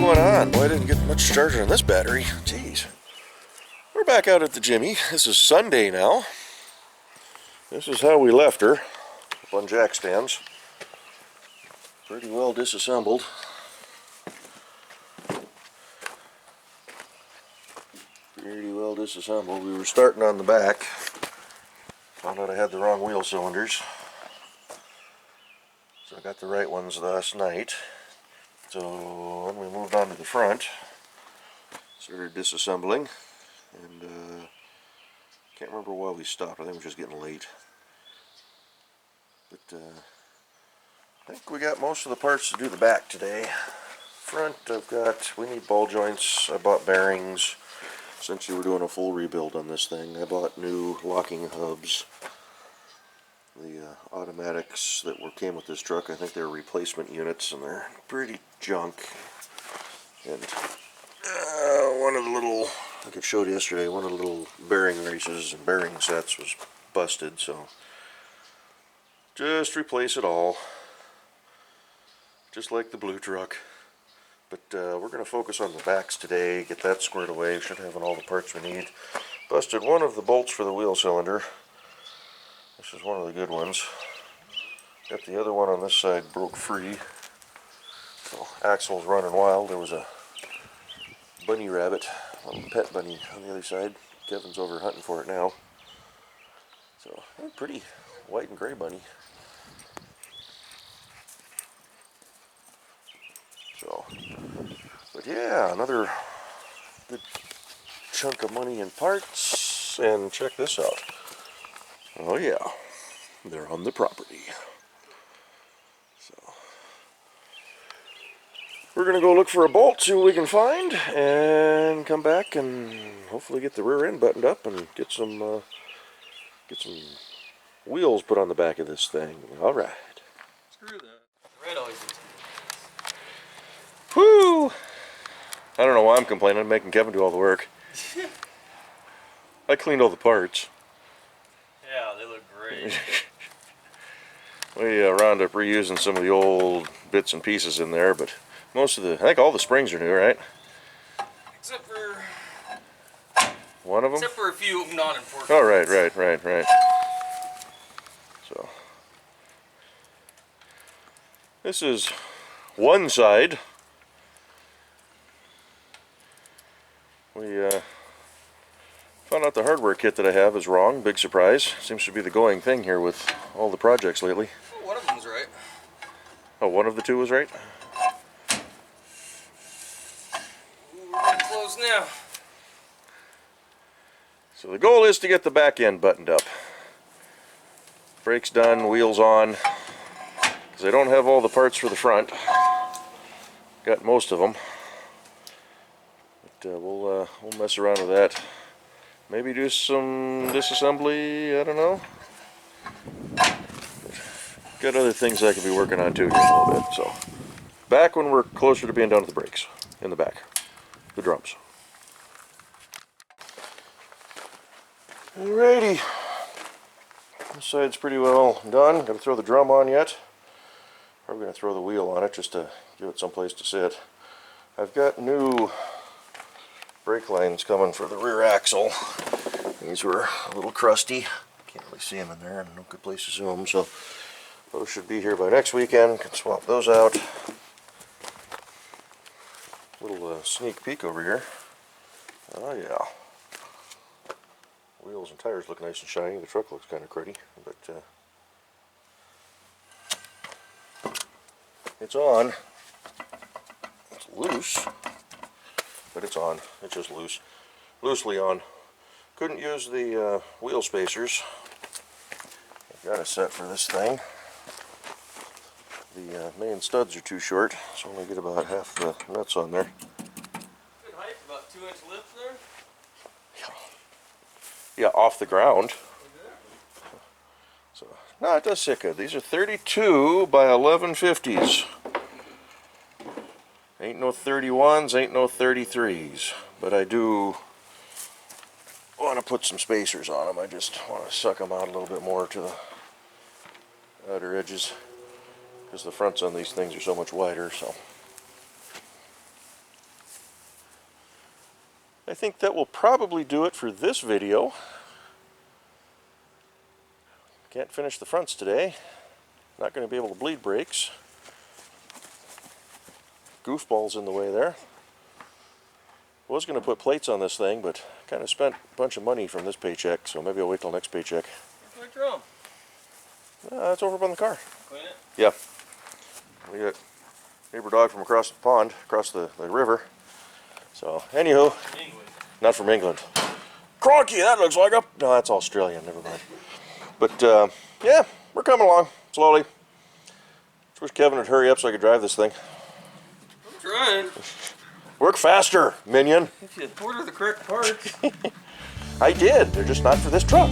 going on? Boy, I didn't get much charging on this battery. Jeez. We're back out at the Jimmy. This is Sunday now. This is how we left her. Up on jack stands. Pretty well disassembled. Pretty well disassembled. We were starting on the back. Found out I had the wrong wheel cylinders. So I got the right ones last night. So when we moved on to the front, started disassembling, and can't remember why we stopped. I think it was just getting late. But I think we got most of the parts to do the back today. Front, we need ball joints. I bought bearings. Since you were doing a full rebuild on this thing, I bought new locking hubs. The automatics that came with this truck, I think they're replacement units, and they're pretty junk. And one of the little, like I showed yesterday, one of the little bearing races and bearing sets was busted, so just replace it all, just like the blue truck. But we're going to focus on the backs today, get that squared away. We should have all the parts we need. Busted one of the bolts for the wheel cylinder. This is one of the good ones. Got the other one on this side broke free. So axle's running wild. There was a bunny rabbit, a little pet bunny on the other side. Kevin's over hunting for it now. So pretty white and gray bunny. So, but yeah, another good chunk of money in parts. And check this out. Oh yeah, they're on the property. So we're gonna go look for a bolt, see what we can find, and come back and hopefully get the rear end buttoned up and get some wheels put on the back of this thing. All right. Screw that. Red always looks good. Whoo! I don't know why I'm complaining. I'm making Kevin do all the work. I cleaned all the parts. Yeah, they look great. We wound up reusing some of the old bits and pieces in there, but most of I think all the springs are new, right? Except for one of them? Except for a few non-important. Oh, right. So, this is one side. We found out the hardware kit that I have is wrong. Big surprise. Seems to be the going thing here with all the projects lately. Oh, one of them's right. Oh, one of the two was right? Ooh, we're getting close now. So the goal is to get the back end buttoned up. Brakes done, wheels on. Because I don't have all the parts for the front. Got most of them. But we'll mess around with that. Maybe do some disassembly, I don't know. Got other things I could be working on too here in a little bit. So, back when we're closer to being done with the brakes. In the back. The drums. Alrighty. This side's pretty well done. Gotta throw the drum on yet. Probably gonna throw the wheel on it just to give it some place to sit. I've got new brake lines coming for the rear axle. These were a little crusty. Can't really see them in there, and no good place to zoom, so those should be here by next weekend. Can swap those out. Little sneak peek over here. Oh yeah. Wheels and tires look nice and shiny. The truck looks kind of cruddy, but it's on. It's loose. But it's on. It's just loose. Loosely on. Couldn't use the wheel spacers. I've got a set for this thing. The main studs are too short, so only get about half the nuts on there. Good height, about 2-inch lift there. Yeah, off the ground. So, no, it does sit good. These are 32 by 1150s. Ain't no 31s, ain't no 33s, but I do want to put some spacers on them. I just want to suck them out a little bit more to the outer edges, because the fronts on these things are so much wider. So I think that will probably do it for this video. Can't finish the fronts today. Not going to be able to bleed brakes. Goofball's in the way there. Was going to put plates on this thing, but kind of spent a bunch of money from this paycheck, so maybe I'll wait till next paycheck. Where's my drum? It's over by the car. Clean it? Yeah. We got neighbor dog from across the pond, across the river. So, anywho, England. not from England. Crikey, that looks like a... No, that's Australian, never mind. But, yeah, we're coming along, slowly. Just wish Kevin would hurry up so I could drive this thing. I'm trying. Work faster, minion. If you order the correct parts. I did, they're just not for this truck.